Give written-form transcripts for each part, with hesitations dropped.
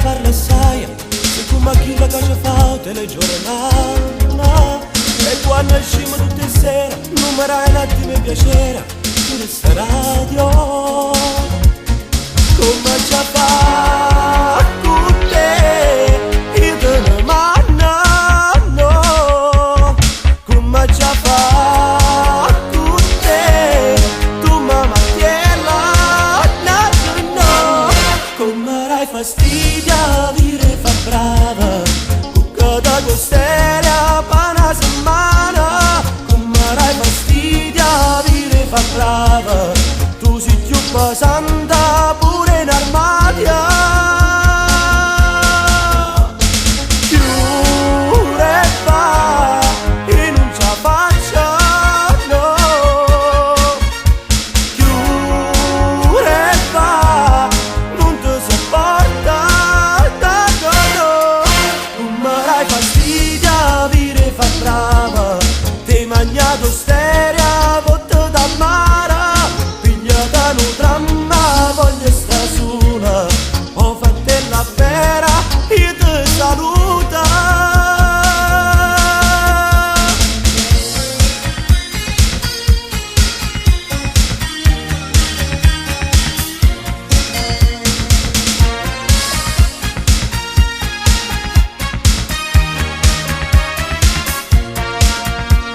Parla assai, se tu macchini la cosa fa, telegiornale. E quando usciamo tutte sere, numerai un attimo e piacere, su questa radio. Come ci fa con te, io te ne mando. Come ci fa con te, tu mamma tiela, no. Come rai fastidio dire fa brava, cucca da costeria pa' una setmana. Come rai fastidio dire fa brava, tu sei più pesante pure in armadio. Chiure e va, e non ce la faccio, no. Chiure e va, non ti sopporta. Fastidio dire fa brava, ti magnato steria, voto da mare, pigliata no dramma, voglio sta sola, ho fatto la vera, io ti saluta.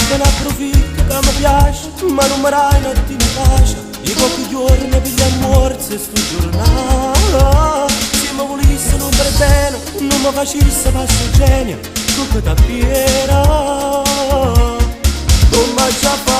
Te ne approfitto che mi piace, ma non mi rai un attimo pace. I pochi giorni per gli ammorzi sto giornale. Se mi volesse non per bene, non mi facesse passo genio, tu che t'appiera. Come ci fa